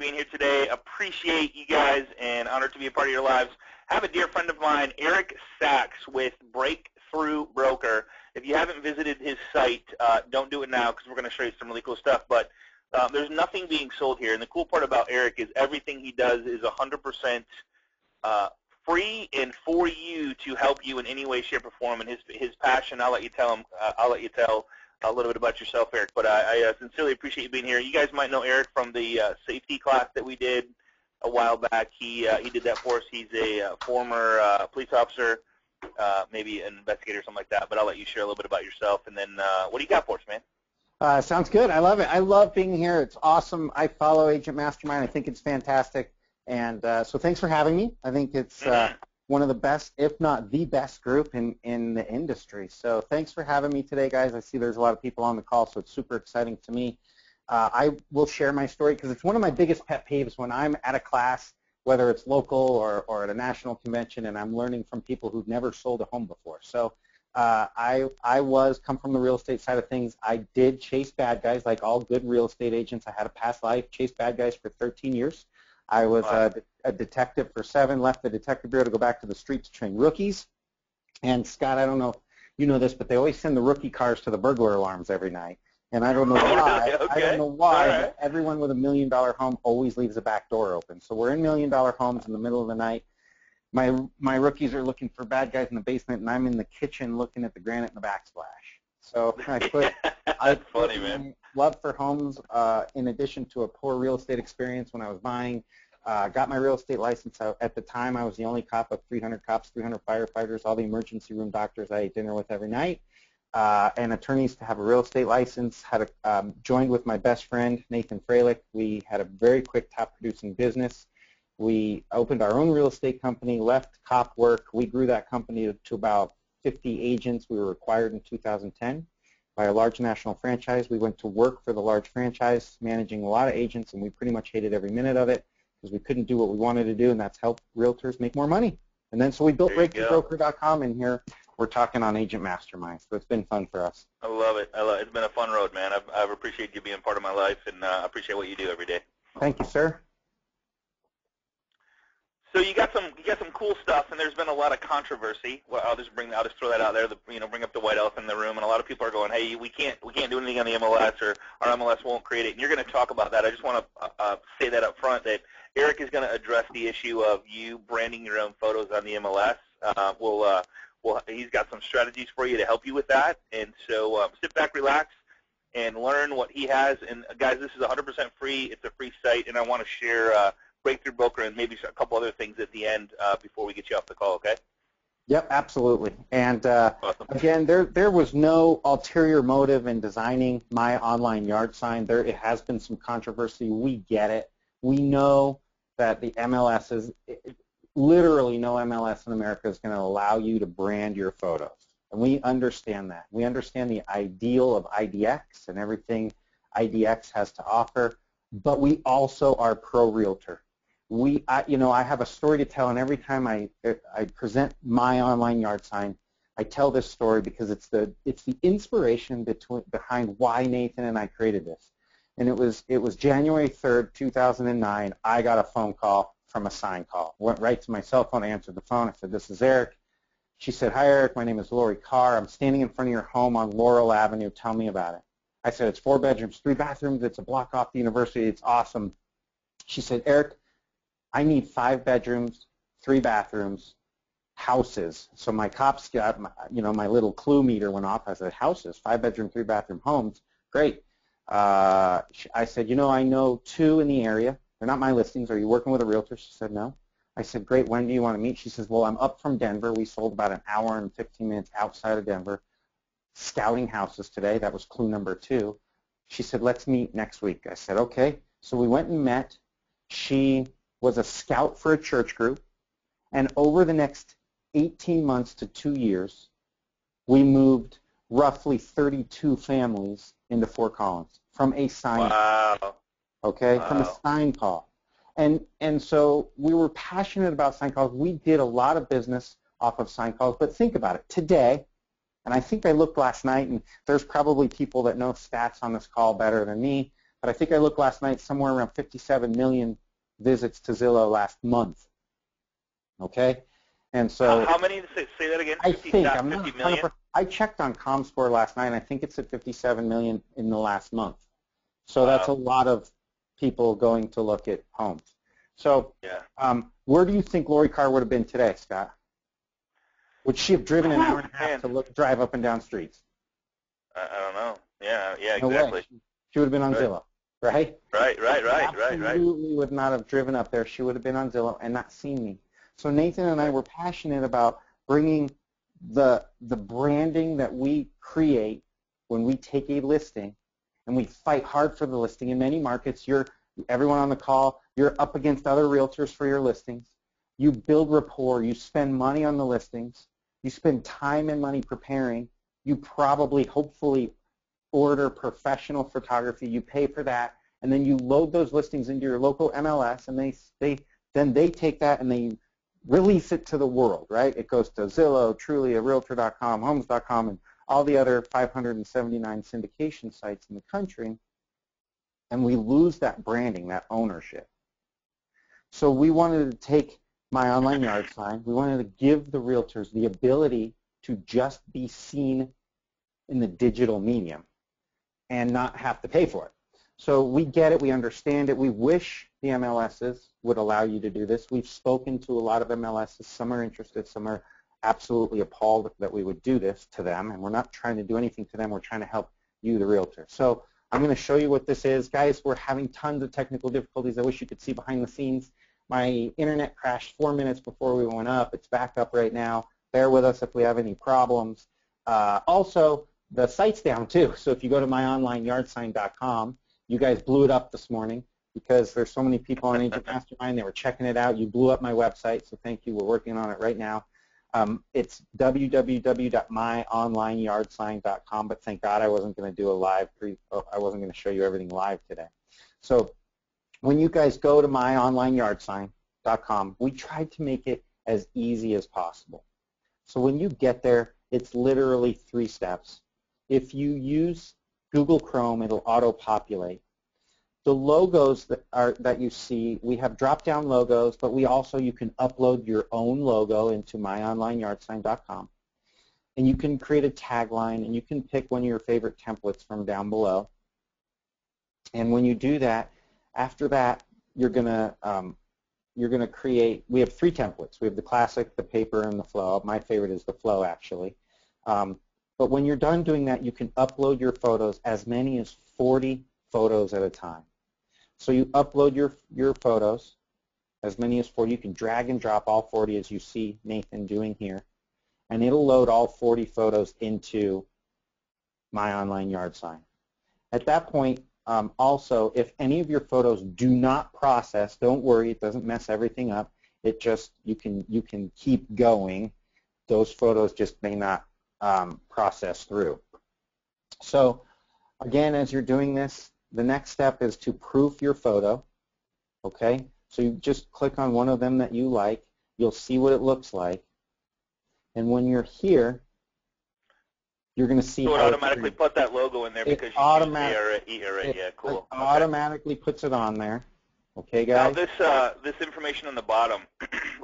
being here today. Appreciate you guys and honored to be a part of your lives. I have a dear friend of mine, Eric Sachs with Breakthrough Broker. If you haven't visited his site, don't do it now because we're going to show you some really cool stuff. But there's nothing being sold here. And the cool part about Eric is everything he does is 100% free and for you to help you in any way, shape, or form. And his passion, I'll let you tell him. I'll let you tell a little bit about yourself, Eric. But I sincerely appreciate you being here. You guys might know Eric from the safety class that we did a while back. He did that for us. He's a former police officer, maybe an investigator or something like that. But I'll let you share a little bit about yourself. And then what do you got for us, man? Sounds good. I love it. I love being here. It's awesome. I follow Agent Mastermind. I think it's fantastic. And so thanks for having me. I think it's one of the best, if not the best group in the industry. So thanks for having me today, guys. I see there's a lot of people on the call, so it's super exciting to me. I will share my story because it's one of my biggest pet peeves when I'm at a class, whether it's local or at a national convention, and I'm learning from people who've never sold a home before. So I come from the real estate side of things. I did chase bad guys like all good real estate agents. I had a past life, chased bad guys for 13 years. I was a detective for 7, left the detective bureau to go back to the street to train rookies. And Scott, I don't know if you know this, but they always send the rookie cars to the burglar alarms every night. And I don't know why. Okay. I don't know why, Right. but everyone with $1 million home always leaves the back door open. So we're in $1 million homes in the middle of the night. My rookies are looking for bad guys in the basement, and I'm in the kitchen looking at the granite and the backsplash. So I put funny, man. Love for homes in addition to a poor real estate experience when I was buying. Got my real estate license. At the time, I was the only cop of 300 cops, 300 firefighters, all the emergency room doctors I ate dinner with every night, and attorneys to have a real estate license. Had joined with my best friend, Nathan Freilich. We had a very quick top-producing business. We opened our own real estate company, left cop work. We grew that company to about 50 agents. We were acquired in 2010 by a large national franchise. We went to work for the large franchise, managing a lot of agents, and we pretty much hated every minute of it because we couldn't do what we wanted to do, and that's help realtors make more money. And then so we built BreakthroughBroker.com, and here we're talking on Agent Mastermind. So it's been fun for us. I love it. It's been a fun road, man. I've appreciated you being part of my life, and I appreciate what you do every day. Thank you, sir. So you got some cool stuff, and there's been a lot of controversy. Well, I'll just throw that out there. Bring up the white elephant in the room, and a lot of people are going, "Hey, we can't do anything on the MLS, or our MLS won't create it." And you're going to talk about that. I just want to say that up front that Eric is going to address the issue of you branding your own photos on the MLS. He's got some strategies for you to help you with that. And so sit back, relax, and learn what he has. And guys, this is 100% free. It's a free site, and I want to share Breakthrough Broker and maybe a couple other things at the end before we get you off the call, okay? Yep, absolutely. And awesome. Again, there was no ulterior motive in designing my online yard sign. It has been some controversy. We get it. We know that the MLS is literally no MLS in America is going to allow you to brand your photos. And we understand that. We understand the ideal of IDX and everything IDX has to offer, but we also are pro-realtor. I have a story to tell, and every time I present my online yard sign, I tell this story because it's the inspiration behind why Nathan and I created this. And it was January 3rd, 2009. I got a phone call from a sign call. Went right to my cell phone. I answered the phone. I said, "This is Eric." She said, "Hi, Eric. My name is Lori Carr. I'm standing in front of your home on Laurel Avenue. Tell me about it." I said, "It's 4 bedrooms, 3 bathrooms. It's a block off the university. It's awesome." She said, "Eric, I need 5 bedrooms, 3 bathrooms, houses." So my cops got, my little clue meter went off. I said, "Houses, 5 bedroom, 3 bathroom homes, great." I said, "I know 2 in the area. They're not my listings. Are you working with a realtor?" She said, "No." I said, "Great. When do you want to meet?" She says, "Well, I'm up from Denver. We sold about an hour and 15 minutes outside of Denver, scouting houses today." That was clue number 2. She said, "Let's meet next week." I said, "Okay." So we went and met. She was a scout for a church group, and over the next 18 months to 2 years, we moved roughly 32 families into Fort Collins from a sign call. Okay, wow. From a sign call. And so we were passionate about sign calls. We did a lot of business off of sign calls, but think about it. Today, and I think I looked last night, and there's probably people that know stats on this call better than me, but I think I looked last night somewhere around 57 million visits to Zillow last month. Okay, and so how many? Say that again. I 50, think not I'm 50 not million. 100%. I checked on ComScore last night, and I think it's at 57 million in the last month. So that's a lot of people going to look at homes. So where do you think Lori Carr would have been today, Scott? Would she have driven an hour and a half to drive up and down streets? I don't know. Yeah, No exactly. way. She would have been on Zillow, right? Right. Absolutely would not have driven up there. She would have been on Zillow and not seen me. So Nathan and I were passionate about bringing the branding that we create when we take a listing, and we fight hard for the listing. In many markets, everyone on the call, you're up against other realtors for your listings. You build rapport. You spend money on the listings. You spend time and money preparing. You probably, hopefully, order professional photography. You pay for that, and then you load those listings into your local MLS, and then they take that and they release it to the world, right? It goes to Zillow, Trulia, Realtor.com, Homes.com, and all the other 579 syndication sites in the country, and we lose that branding, that ownership. So we wanted to take My Online Yard Sign. We wanted to give the realtors the ability to just be seen in the digital medium and not have to pay for it. So we get it. We understand it. We wish the MLSs would allow you to do this. We've spoken to a lot of MLSs. Some are interested. Some are absolutely appalled that we would do this to them, and we're not trying to do anything to them. We're trying to help you, the realtor. So I'm going to show you what this is. Guys, we're having tons of technical difficulties. I wish you could see behind the scenes. My internet crashed 4 minutes before we went up. It's back up right now. Bear with us if we have any problems. Also, the site's down too. So if you go to myonlineyardsign.com, you guys blew it up this morning because there's so many people on Agent Mastermind. They were checking it out. You blew up my website, so thank you. We're working on it right now. It's www.myonlineyardsign.com, but thank God I wasn't going to do a live I wasn't going to show you everything live today. So when you guys go to myonlineyardsign.com, we tried to make it as easy as possible. So when you get there, it's literally 3 steps. If you use Google Chrome, it'll auto-populate. The logos that you see, we have drop-down logos, but you can upload your own logo into myonlineyardsign.com. And you can create a tagline, and you can pick one of your favorite templates from down below. And when you do that, after that, you're going to create, we have 3 templates. We have the classic, the paper, and the flow. My favorite is the flow, actually. But when you're done doing that, you can upload your photos, as many as 40 photos at a time. So you upload your photos, as many as 40. You can drag and drop all 40, as you see Nathan doing here, and it'll load all 40 photos into My Online Yard Sign. At that point, also, if any of your photos do not process, don't worry, it doesn't mess everything up. It just, you can keep going. Those photos just may not process through. So again, as you're doing this, the next step is to proof your photo. Okay, so you just click on one of them that you like. You'll see what it looks like, and when you're here, you're going to see so it how automatically put that logo in there because you use yeah, cool. It automatically puts it on there. Okay, guys. Now this information on the bottom,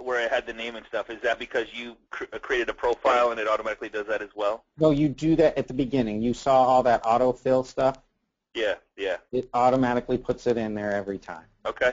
where I had the name and stuff, is that because you created a profile and it automatically does that as well? No, you do that at the beginning. You saw all that autofill stuff. Yeah. It automatically puts it in there every time. Okay.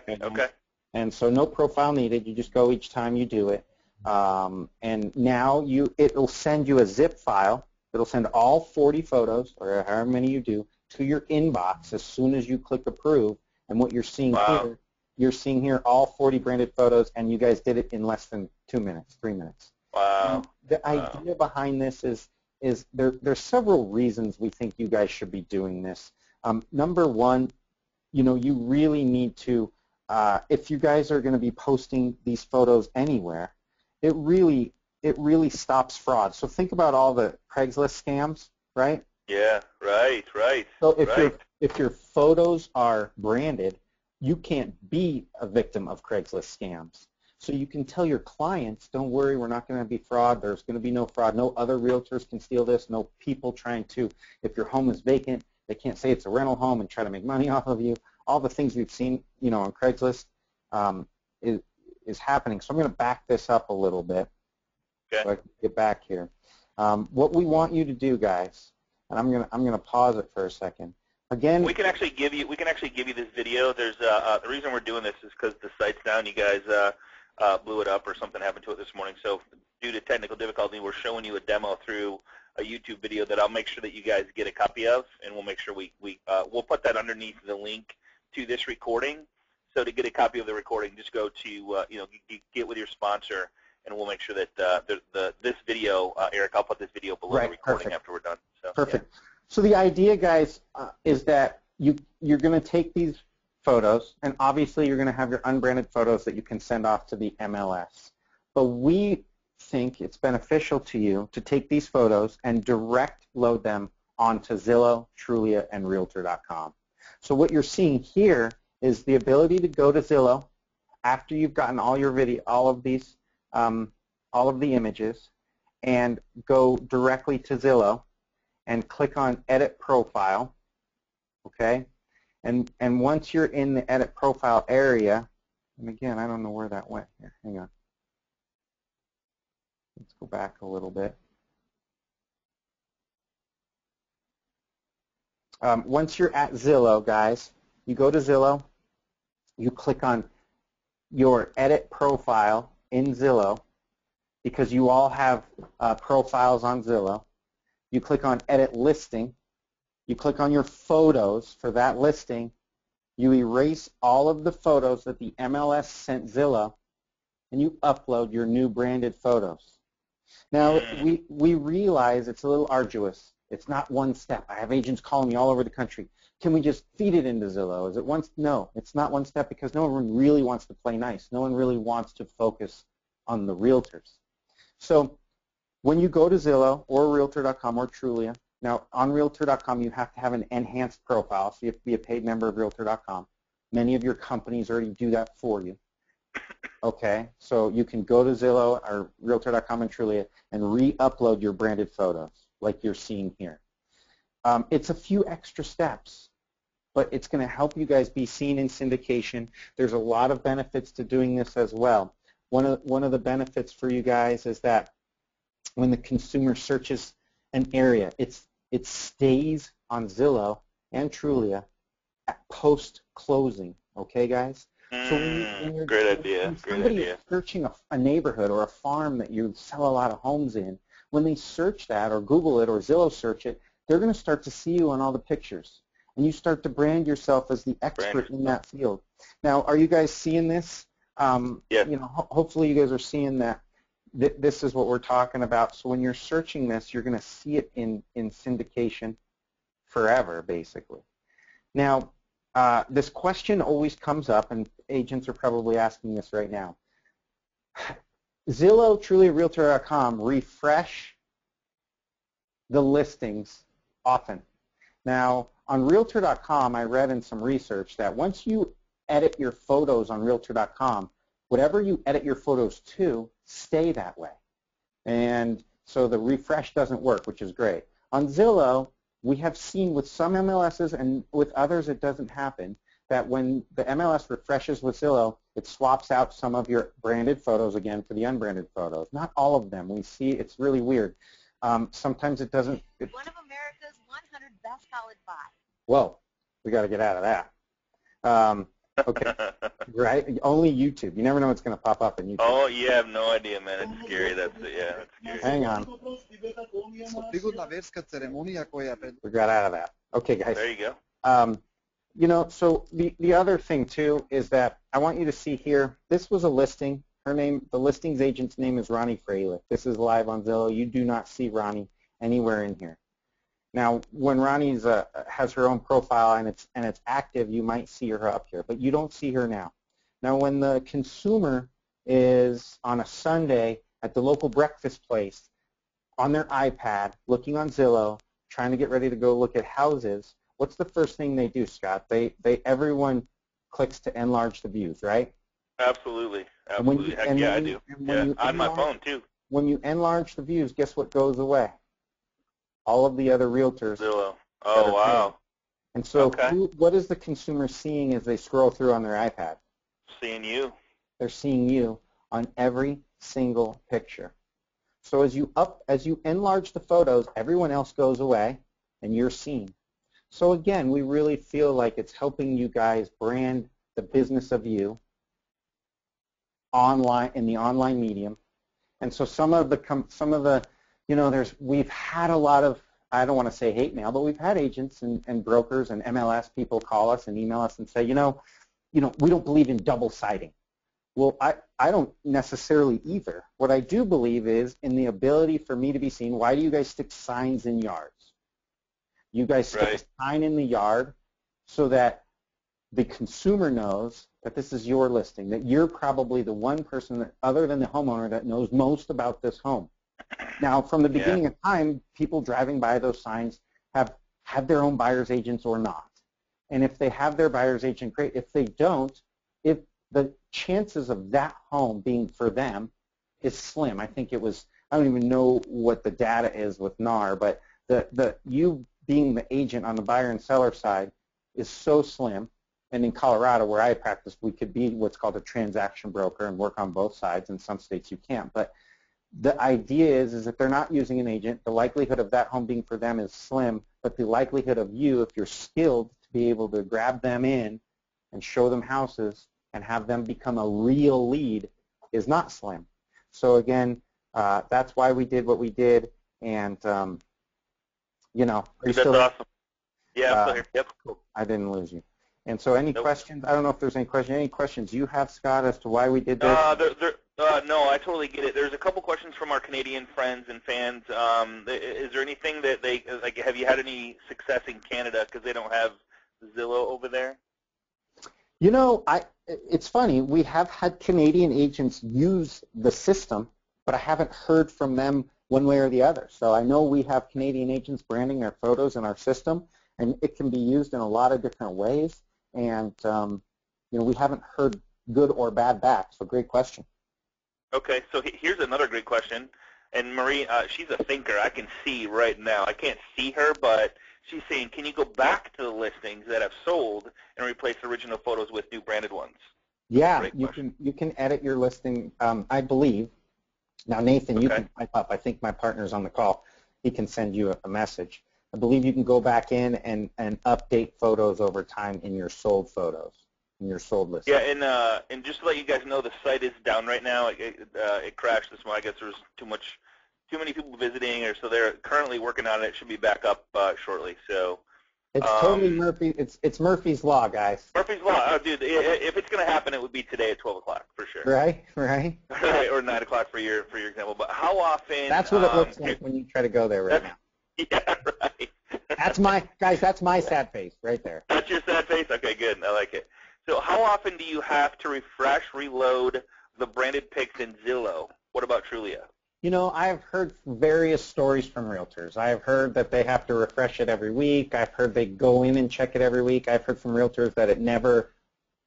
And so no profile needed. You just go each time you do it. And now it'll send you a zip file. It'll send all 40 photos, or however many you do, to your inbox as soon as you click approve. And what you're seeing here, you're seeing here all 40 branded photos, and you guys did it in less than 2 minutes, 3 minutes. Wow. The idea behind this is there's several reasons we think you guys should be doing this. Number one, you really need to, if you guys are going to be posting these photos anywhere, it really stops fraud. So think about all the Craigslist scams, right? Yeah, right. So if your photos are branded, you can't be a victim of Craigslist scams. So you can tell your clients, don't worry, we're not going to be fraud. There's going to be no fraud. No other realtors can steal this. No people trying to, if your home is vacant, They can't say it's a rental home and try to make money off of you. All the things we've seen, on Craigslist is happening. So I'm going to back this up a little bit so I can get back here. What we want you to do, guys, and I'm gonna pause it for a second. Again, we can actually give you this video. There's the reason we're doing this is because the site's down. You guys blew it up or something happened to it this morning. So due to technical difficulty, we're showing you a demo through a YouTube video that I'll make sure that you guys get a copy of, and we'll make sure we'll put that underneath the link to this recording. So to get a copy of the recording, just go to get with your sponsor, and we'll make sure that this video, Eric, I'll put this video below the recording after we're done. So, perfect. Yeah. So the idea, guys, is that you're going to take these photos, and obviously you're going to have your unbranded photos that you can send off to the MLS. But we think it's beneficial to you to take these photos and direct load them onto Zillow, Trulia, and Realtor.com. So what you're seeing here is the ability to go to Zillow after you've gotten all your all of the images, and go directly to Zillow and click on Edit Profile, okay? And once you're in the Edit Profile area, and again, I don't know where that went here. Hang on. Let's go back a little bit. Once you're at Zillow, guys, you go to Zillow, you click on your Edit Profile in Zillow, because you all have profiles on Zillow. You click on Edit Listing. You click on your photos for that listing. You erase all of the photos that the MLS sent Zillow, and you upload your new branded photos. Now, we realize it's a little arduous. It's not one step. I have agents calling me all over the country. Can we just feed it into Zillow? Is it one? No, it's not one step, because no one really wants to play nice. No one really wants to focus on the realtors. So when you go to Zillow or Realtor.com or Trulia, now on Realtor.com you have to have an enhanced profile, so you have to be a paid member of Realtor.com. Many of your companies already do that for you. Okay, so you can go to Zillow or Realtor.com and Trulia and re-upload your branded photos like you're seeing here. It's a few extra steps, but it's going to help you guys be seen in syndication. There's a lot of benefits to doing this as well. One of the benefits for you guys is that when the consumer searches an area, it stays on Zillow and Trulia at post-closing. Okay, guys? So when you're, great idea. When somebody is searching a neighborhood or a farm that you sell a lot of homes in, when they search that or Google it or Zillow search it, they're going to start to see you on all the pictures, and you start to brand yourself as the expert in that field. Now, are you guys seeing this? Yeah. Hopefully you guys are seeing that this is what we're talking about. So when you're searching this, you're going to see it in syndication forever, basically. Now, this question always comes up, and agents are probably asking this right now. Zillow, Trulia, Realtor.com refresh the listings often. Now, on Realtor.com, I read in some research that once you edit your photos on Realtor.com, whatever you edit your photos to, stay that way. And so the refresh doesn't work, which is great. On Zillow, we have seen with some MLSs and with others it doesn't happen, that when the MLS refreshes with Zillow, it swaps out some of your branded photos again for the unbranded photos. Not all of them. We see it's really weird. Sometimes it doesn't. One of America's 100 best college buys. Whoa, we got to get out of that. Okay, right? Only YouTube. You never know what's going to pop up in YouTube. Oh, you have no idea, man. It's scary. That's scary. Hang on. We got out of that. Okay, guys. There you go. So the other thing too is that I want you to see here. This was a listing. Her name, the listings agent's name is Ronnie Freilich. This is live on Zillow. You do not see Ronnie anywhere in here. Now, when Ronnie's has her own profile and it's active, you might see her up here, but you don't see her now. Now, when the consumer is on a Sunday at the local breakfast place on their iPad, looking on Zillow, trying to get ready to go look at houses, what's the first thing they do, Scott? Everyone clicks to enlarge the views, right? Absolutely. Absolutely. Heck yeah, I do. Yeah, on my phone too. When you enlarge the views, guess what goes away? All of the other realtors. Zillow. Oh, wow. And so Okay. what is the consumer seeing as they scroll through on their iPad? Seeing you. They're seeing you on every single picture. So as you enlarge the photos, everyone else goes away and you're seen. So again, we really feel like it's helping you guys brand the business of you online in the online medium. And so some of the we've had a lot of, I don't want to say hate mail, but we've had agents and brokers and MLS people call us and email us and say, we don't believe in double siding. Well, I don't necessarily either. What I do believe is in the ability for me to be seen. Why do you guys stick signs in yards? You guys stick a sign in the yard so that the consumer knows that this is your listing, that you're probably the one person that, other than the homeowner, that knows most about this home. Now, from the beginning of time, people driving by those signs have had their own buyer's agents or not. And if they have their buyer's agent, great. If they don't, if the chances of that home being for them is slim. I think it was, I don't even know what the data is with NAR, but you being the agent on the buyer and seller side is so slim. And in Colorado, where I practice, we could be what's called a transaction broker and work on both sides. In some states, you can't. But the idea is if they're not using an agent, the likelihood of that home being for them is slim, but the likelihood of you, if you're skilled, to be able to grab them in and show them houses and have them become a real lead is not slim. So again, that's why we did what we did, and that's awesome. Yeah, I'm still here. Yep. Cool. I didn't lose you. And so any questions? I don't know if there's any questions. Any questions you have, Scott, as to why we did this? No, I totally get it. There's a couple questions from our Canadian friends and fans. Is there anything that they, like, have you had any success in Canada because they don't have Zillow over there? It's funny. We have had Canadian agents use the system, but I haven't heard from them one way or the other. So I know we have Canadian agents branding their photos in our system, and it can be used in a lot of different ways. And we haven't heard good or bad back. So great question. Okay, so here's another great question. And Marie, she's a thinker. I can see right now. I can't see her, but she's saying, can you go back to the listings that have sold and replace original photos with new branded ones? Yeah, you can edit your listing, I believe. Now, Nathan, you can type up. I think my partner's on the call. He can send you a message. I believe you can go back in and update photos over time in your sold photos, in your sold listing. Yeah, and just to let you guys know, the site is down right now. It crashed this morning. I guess there was too many people visiting, so they're currently working on it. It should be back up shortly. So it's totally Murphy. It's Murphy's Law, guys. Murphy's Law. Oh, dude, if it's going to happen, it would be today at 12 o'clock for sure. Right. Or 9 o'clock for your example. But how often? That's what it looks like when you try to go there right now. Yeah, right. That's my sad face right there. That's your sad face? Okay, good. I like it. So how often do you have to refresh, reload the branded pics in Zillow? What about Trulia? I've heard various stories from realtors. I've heard that they have to refresh it every week. I've heard they go in and check it every week. I've heard from realtors that it never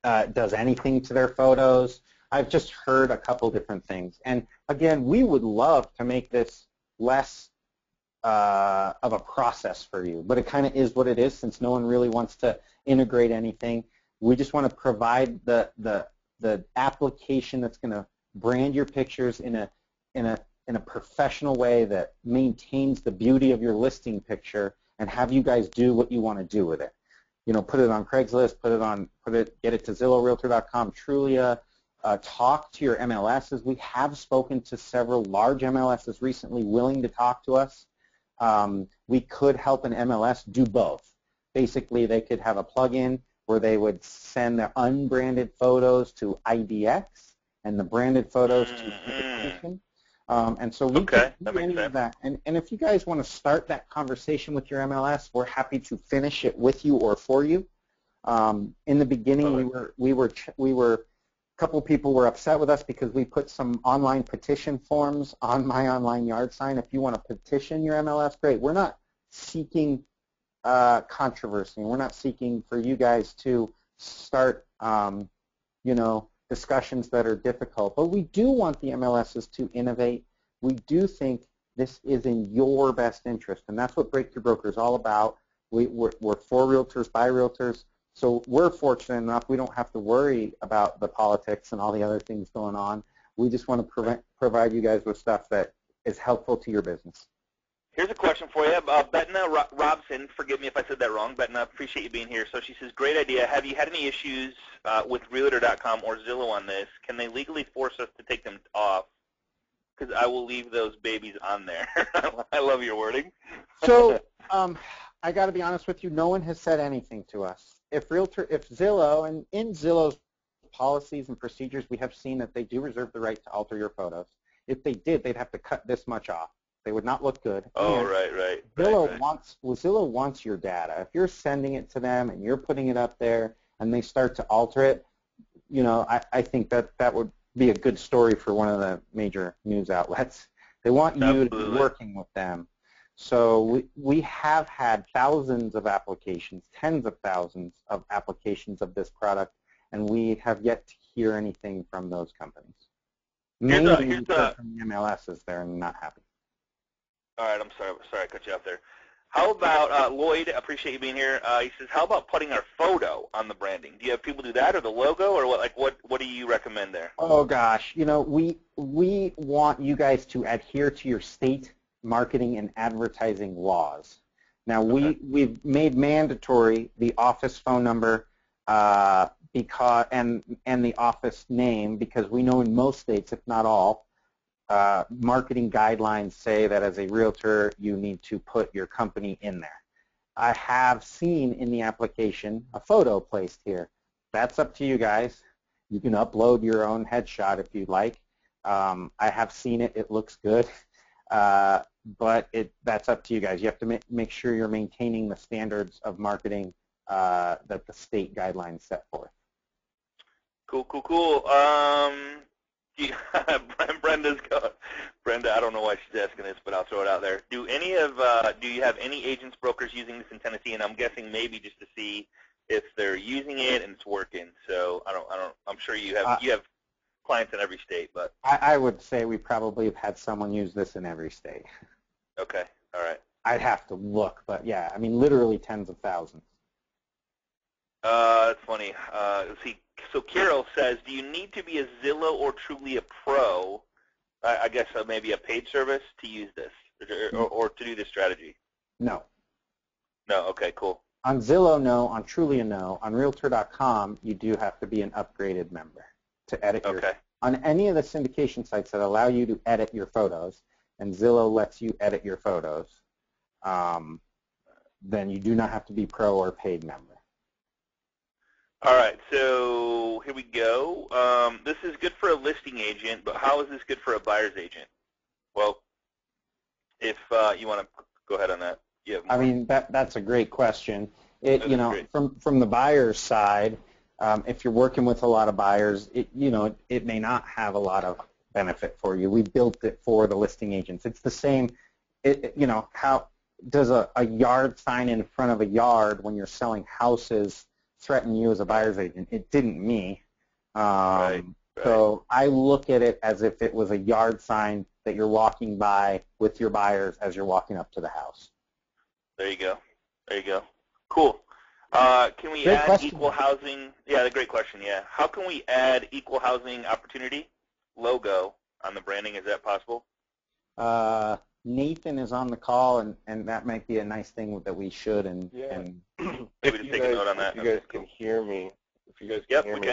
does anything to their photos. I've just heard a couple different things. And again, we would love to make this less of a process for you, but it kind of is what it is since no one really wants to integrate anything. We just want to provide the application that's going to brand your pictures in a professional way that maintains the beauty of your listing picture and have you guys do what you want to do with it. Put it on Craigslist, get it to ZillowRealtor.com, Trulia, talk to your MLSs. We have spoken to several large MLSs recently willing to talk to us. We could help an MLS do both. Basically, they could have a plug-in where they would send their unbranded photos to IDX and the branded photos to Innovate. And so we can do any of that. And if you guys want to start that conversation with your MLS, we're happy to finish it with you or for you. In the beginning, we were a couple of people were upset with us because we put some online petition forms on My Online Yard Sign. If you want to petition your MLS, great. We're not seeking controversy. We're not seeking for you guys to start, discussions that are difficult. But we do want the MLSs to innovate. We do think this is in your best interest, and that's what Breakthrough Broker is all about. We're for realtors, by realtors. So we're fortunate enough we don't have to worry about the politics and all the other things going on. We just want to provide you guys with stuff that is helpful to your business. Here's a question for you. Betna Robson, forgive me if I said that wrong. Betna, appreciate you being here. So she says, great idea. Have you had any issues with Realtor.com or Zillow on this? Can they legally force us to take them off? Because I will leave those babies on there. I love your wording. So I got to be honest with you. No one has said anything to us. If Zillow, and in Zillow's policies and procedures, we have seen that they do reserve the right to alter your photos. If they did, they'd have to cut this much off. They would not look good. Oh, and right. Zillow wants your data. If you're sending it to them and you're putting it up there and they start to alter it, you know, I think that would be a good story for one of the major news outlets. They want you to be working with them. So we have had thousands of applications, tens of thousands of applications of this product, and we have yet to hear anything from those companies. Mainly from the MLSs, they're not happy. All right, I'm sorry I cut you off there. How about, Lloyd, appreciate you being here. He says, how about putting our photo on the branding? Do you have people do that or the logo, or what do you recommend there? Oh, gosh. You know, we want you guys to adhere to your state marketing and advertising laws. Now, we've made mandatory the office phone number and the office name, because we know in most states, if not all, marketing guidelines say that as a realtor you need to put your company in there. I have seen in the application a photo placed here. That's up to you guys. You can upload your own headshot if you'd like. I have seen it. It looks good. But that's up to you guys. You have to make sure you're maintaining the standards of marketing that the state guidelines set forth. Cool. Brenda, I don't know why she's asking this, but I'll throw it out there. Do you have any agents, brokers using this in Tennessee? And I'm guessing maybe just to see if they're using it and it's working. So I'm sure you have clients in every state, but I would say we probably have had someone use this in every state. Okay, all right. I'd have to look, but yeah, I mean literally tens of thousands. That's funny. Let's see. So Carol says, do you need to be a Zillow or truly a pro, I guess maybe a paid service, to use this or to do this strategy? No. No, okay, cool. On Zillow, no. On Trulia, no. On Realtor.com, you do have to be an upgraded member to edit your. On any of the syndication sites that allow you to edit your photos, and Zillow lets you edit your photos, then you do not have to be pro or paid member. All right, so here we go. This is good for a listing agent, but how is this good for a buyer's agent? Well, if you want to go ahead on that. I mean, that's a great question. From the buyer's side, if you're working with a lot of buyers, it may not have a lot of benefit for you. We built it for the listing agents. It's the same. How does a yard sign in front of a yard when you're selling houses threaten you as a buyer's agent? It didn't me. Right. So I look at it as if it was a yard sign that you're walking by with your buyers as you're walking up to the house. There you go. Cool. Can we add equal housing? Yeah, great question, yeah. How can we add equal housing opportunity logo on the branding? Is that possible? Nathan is on the call, and that might be a nice thing that we should. Maybe just take a note on that. If you guys can hear me,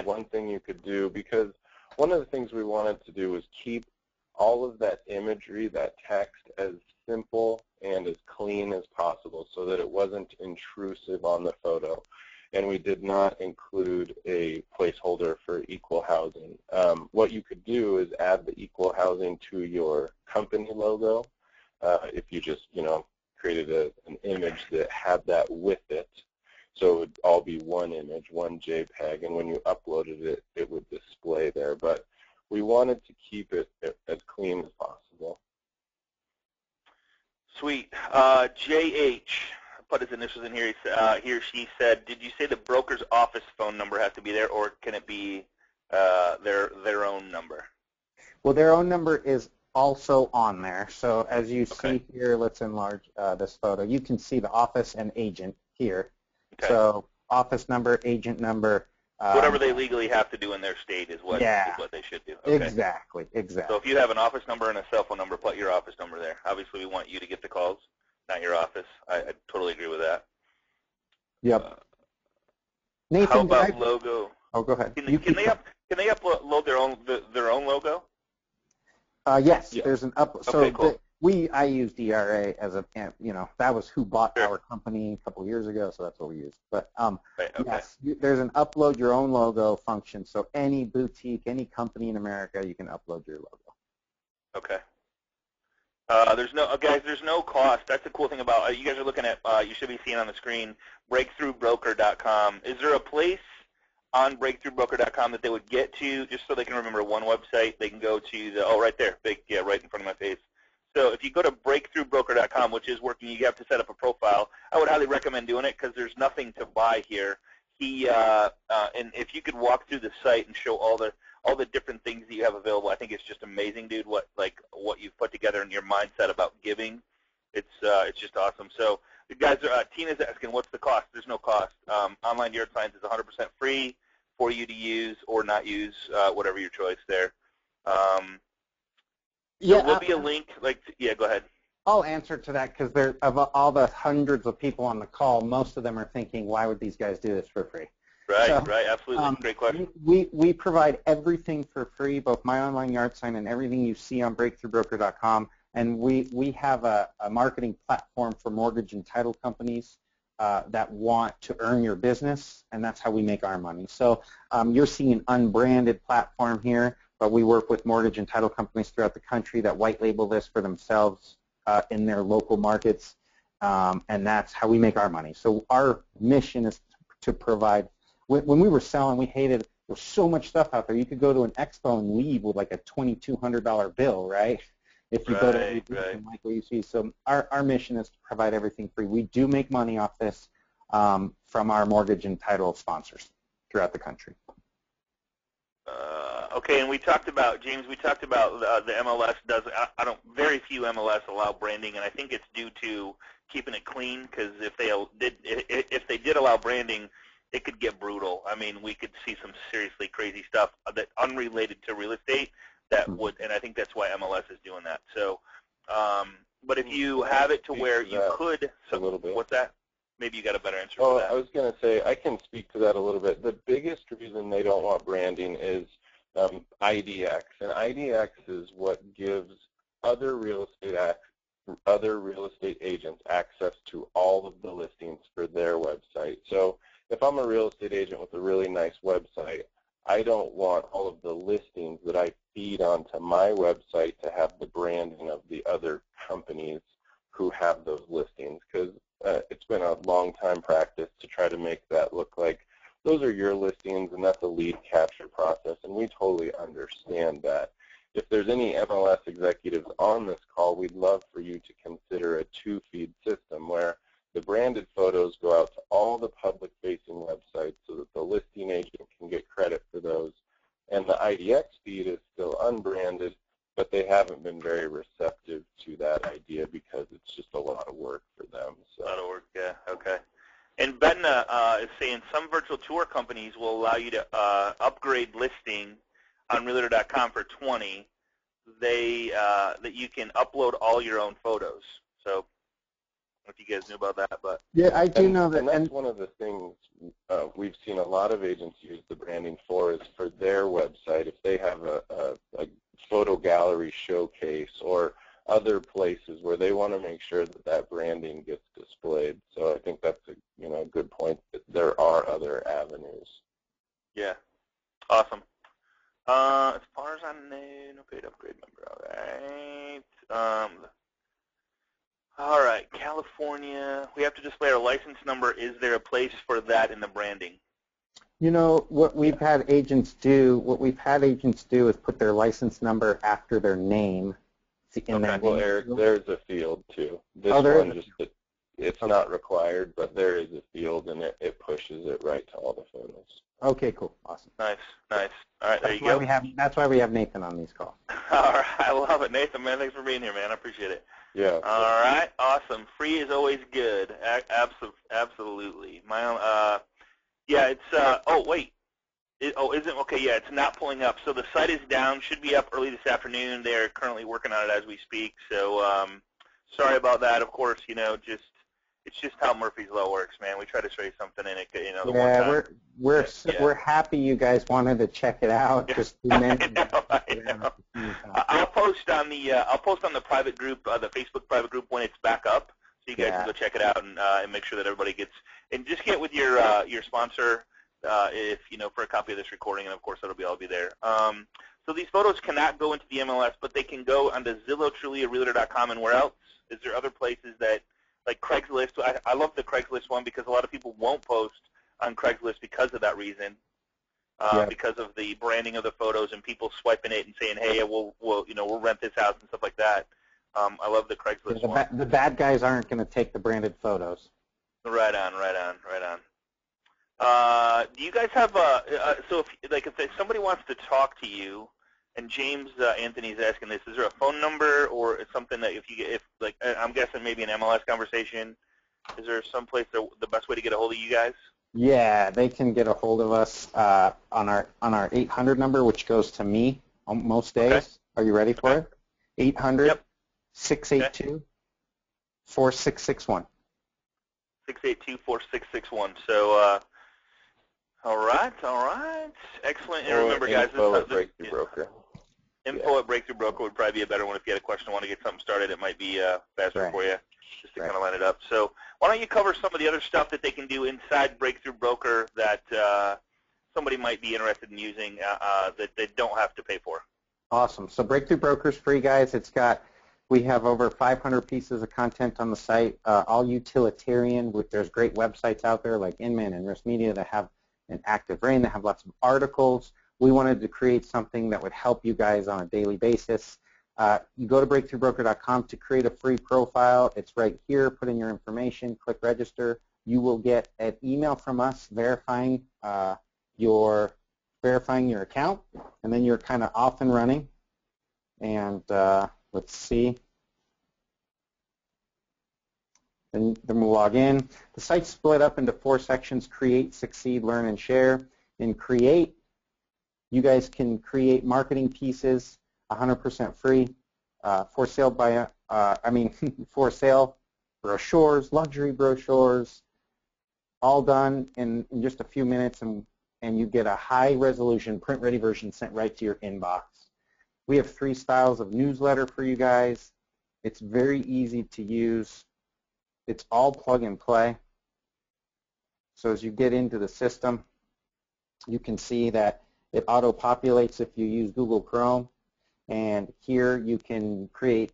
one thing you could do, because one of the things we wanted to do was keep all of that imagery, that text, as simple and as clean as possible so that it wasn't intrusive on the photo. And we did not include a placeholder for equal housing. What you could do is add the equal housing to your company logo. If you just, created an image that had that with it, so it would all be one image, one JPEG, and when you uploaded it, it would display there. But we wanted to keep it as clean as possible. Sweet. JH put his initials in here. He or she said, did you say the broker's office phone number has to be there, or can it be their own number? Well, their own number is also on there. So as you see here, let's enlarge this photo. You can see the office and agent here. Okay. So office number, agent number. Whatever they legally have to do in their state is what they should do. Okay. Exactly. So if you have an office number and a cell phone number, put your office number there. Obviously, we want you to get the calls, not your office. I totally agree with that. Yep. Nathan, how about logo? Oh, go ahead. Can they upload their own logo? Yes, there's an up. So okay, cool. I use DRA as a, that was who bought our company a couple years ago, so that's what we use. But yes, there's an upload your own logo function. So any boutique, any company in America, you can upload your logo. Okay. There's no cost. That's the cool thing about you guys are looking at. You should be seeing on the screen breakthroughbroker.com. Is there a place on breakthroughbroker.com that they would get to just so they can remember one website? They can go to the right there, right in front of my face. So if you go to breakthroughbroker.com, which is working, you have to set up a profile. I would highly recommend doing it because there's nothing to buy here. And if you could walk through the site and show all the different things that you have available, I think it's just amazing, dude. What you've put together in your mindset about giving, it's just awesome. So the guys, Tina's asking, what's the cost? There's no cost. Online yard signs is 100% free for you to use or not use, whatever your choice there. So will be a link. Go ahead. I'll answer to that because of all the hundreds of people on the call, most of them are thinking, why would these guys do this for free? Right, absolutely. Great question. We provide everything for free, both My Online Yard Sign and everything you see on breakthroughbroker.com. And we have a marketing platform for mortgage and title companies that want to earn your business, and that's how we make our money. So you're seeing an unbranded platform here, but we work with mortgage and title companies throughout the country that white label this for themselves in their local markets, and that's how we make our money. So our mission is to provide. When we were selling, we hated, there's so much stuff out there. You could go to an expo and leave with like a $2,200 bill, right? If you go to a like what you see. So our mission is to provide everything free. We do make money off this from our mortgage and title sponsors throughout the country. Okay, and we talked about, James, the MLS does, very few MLS allow branding, and I think it's due to keeping it clean, because if they did allow branding, it could get brutal. I mean, we could see some seriously crazy stuff that unrelated to real estate that would, and I think that's why MLS is doing that. So, but if you have it to where you could, a little bit. What's that? Maybe you got a better answer for that. I was going to say, I can speak to that a little bit. The biggest reason they don't want branding is IDX, and IDX is what gives other real estate agents access to all of the listings for their website. So if I'm a real estate agent with a really nice website, I don't want all of the listings that I feed onto my website to have the branding of the other companies who have those listings, because it's been a long time practice to try to make that look like those are your listings and that's a lead capture process, and we totally understand that. If there's any MLS executives on this call, we'd love for you to consider a two-feed system where the branded photos go out to all the public-facing websites so that the listing agent can get credit for those. And the IDX feed is still unbranded, but they haven't been very receptive to that idea because it's just a lot of work for them. So. A lot of work, yeah, okay. And Betna is saying some virtual tour companies will allow you to upgrade listing on Realtor.com for $20. That you can upload all your own photos. So I don't know if you guys knew about that, but yeah, I do know that. And that's one of the things we've seen a lot of agents use the branding for is for their website. If they have a photo gallery showcase or other places where they want to make sure that that branding gets displayed. So I think that's a good point that there are other avenues. Yeah, awesome. As far as I know, no paid upgrade member. All right, California. We have to display our license number. Is there a place for that in the branding? You know what we've had agents do. What we've had agents do is put their license number after their name. Well, Eric, there's a field too. This one it's not required, but there is a field, and it pushes it right to all the photos. Okay, cool, awesome. Nice. All right, there you go. That's why we have Nathan on these calls. All right, I love it, Nathan. Man, thanks for being here, man. I appreciate it. Yeah. All right, awesome. Free is always good. Absolutely. Yeah, it's. Oh wait. Isn't okay? Yeah, it's not pulling up. So the site is down. Should be up early this afternoon. They're currently working on it as we speak. So sorry about that. Of course, it's just how Murphy's Law works, man. We try to show you something in it, the one time. We're happy you guys wanted to check it out. Just I know. I'll post on the private group, the Facebook private group, when it's back up, so you guys can go check it out and make sure that everybody gets. And just get with your sponsor if for a copy of this recording, and of course that'll be there. So these photos cannot go into the MLS, but they can go onto Zillow, Trulia, Realtor.com, and where else? Is there other places that? Like Craigslist, I love the Craigslist one because a lot of people won't post on Craigslist because of that reason, because of the branding of the photos and people swiping it and saying, "Hey, we'll rent this house" and stuff like that. I love the Craigslist one. The bad guys aren't going to take the branded photos. Right on. Do you guys have so if somebody wants to talk to you? And James Anthony's asking this: is there a phone number or something that I'm guessing maybe an MLS conversation? Is there some place the best way to get a hold of you guys? Yeah, they can get a hold of us on our 800 number, which goes to me on most days. Okay. Are you ready for it? 800-682-4661. 682-4661. So. All right. Excellent. And remember, guys, info at Breakthrough Broker. Info at Breakthrough Broker would probably be a better one if you had a question and want to get something started. It might be faster for you just to kind of line it up. So why don't you cover some of the other stuff that they can do inside Breakthrough Broker that somebody might be interested in using that they don't have to pay for? Awesome. So Breakthrough Broker is free, guys. We have over 500 pieces of content on the site, all utilitarian. There's great websites out there like Inman and Risk Media that have an active reign, that have lots of articles. We wanted to create something that would help you guys on a daily basis. You go to breakthroughbroker.com to create a free profile. It's right here. Put in your information. Click register. You will get an email from us verifying your account, and then you're kind of off and running. And let's see. Then we'll log in. The site's split up into 4 sections: create, succeed, learn, and share. In create, you guys can create marketing pieces 100% free, for sale brochures, luxury brochures, all done in just a few minutes, and you get a high-resolution, print-ready version sent right to your inbox. We have 3 styles of newsletter for you guys. It's very easy to use. It's all plug and play. So as you get into the system, you can see that it auto-populates if you use Google Chrome. And here you can create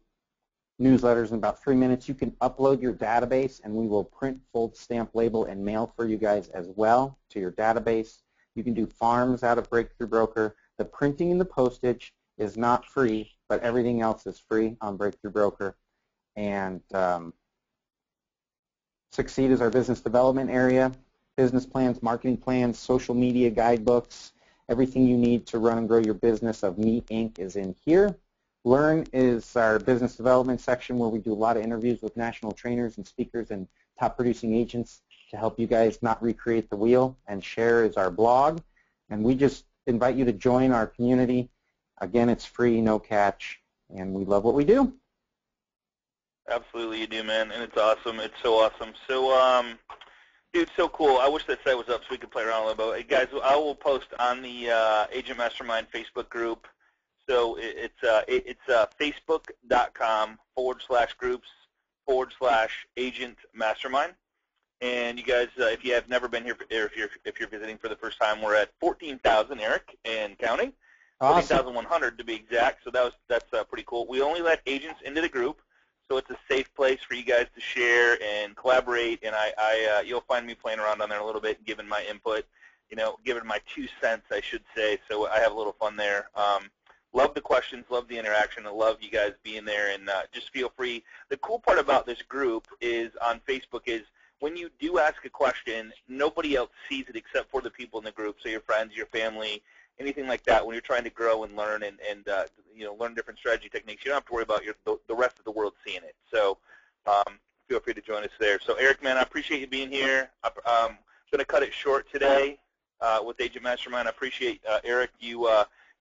newsletters in about 3 minutes. You can upload your database, and we will print, fold, stamp, label, and mail for you guys as well to your database. You can do farms out of Breakthrough Broker. The printing and the postage is not free, but everything else is free on Breakthrough Broker. And Succeed is our business development area. Business plans, marketing plans, social media guidebooks, everything you need to run and grow your business of Me Inc. is in here. Learn is our business development section where we do a lot of interviews with national trainers and speakers and top producing agents to help you guys not recreate the wheel. And Share is our blog. And we just invite you to join our community. Again, it's free, no catch, and we love what we do. Absolutely, you do, man, and it's awesome. It's so awesome. So, dude, so cool. I wish that site was up so we could play around a little bit. Guys, I will post on the Agent Mastermind Facebook group. So it's facebook.com/groups/Agent Mastermind. And you guys, if you have never been here, or if you're visiting for the first time, we're at 14,000, Eric, and counting. Awesome. 14,100 to be exact. So that's pretty cool. We only let agents into the group. So it's a safe place for you guys to share and collaborate, and you'll find me playing around on there a little bit, giving my input, giving my 2 cents, I should say. So I have a little fun there. Love the questions, love the interaction, I love you guys being there, and just feel free. The cool part about this group is on Facebook is when you do ask a question, nobody else sees it except for the people in the group, so your friends, your family, anything like that, when you're trying to grow and learn and learn different strategy techniques, you don't have to worry about the rest of the world seeing it. So feel free to join us there. So Eric, man, I appreciate you being here. I'm going to cut it short today with Agent Mastermind. I appreciate, Eric, you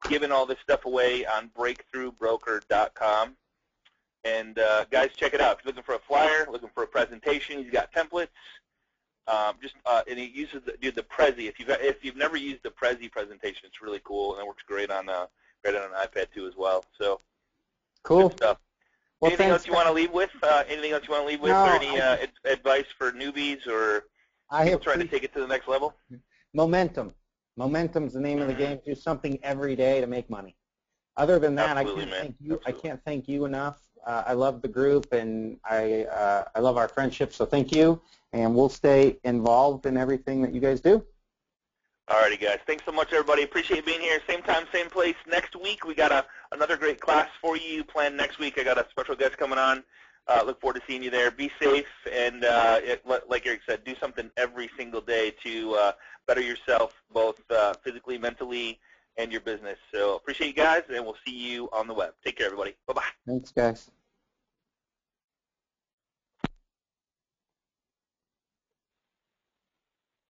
giving all this stuff away on breakthroughbroker.com. And guys, check it out. If you're looking for a flyer, looking for a presentation, he's got templates. And he uses the Prezi. If you've never used the Prezi presentation, it's really cool, and it works great on an iPad too as well. So cool good stuff. Well, anything else you want to leave with? Anything else you want to leave with, no, or any advice for newbies or people trying to take it to the next level? Momentum. Momentum's the name of the game. Do something every day to make money. Other than that, I can't thank you enough. I love the group, and I love our friendship, so thank you, and we'll stay involved in everything that you guys do. All righty, guys. Thanks so much, everybody. Appreciate you being here. Same time, same place. Next week, we got another great class for you planned next week. I got a special guest coming on. Look forward to seeing you there. Be safe, and like Eric said, do something every single day to better yourself, both physically, mentally, and your business. So appreciate you guys, and we'll see you on the web. Take care, everybody. Bye-bye. Thanks, guys.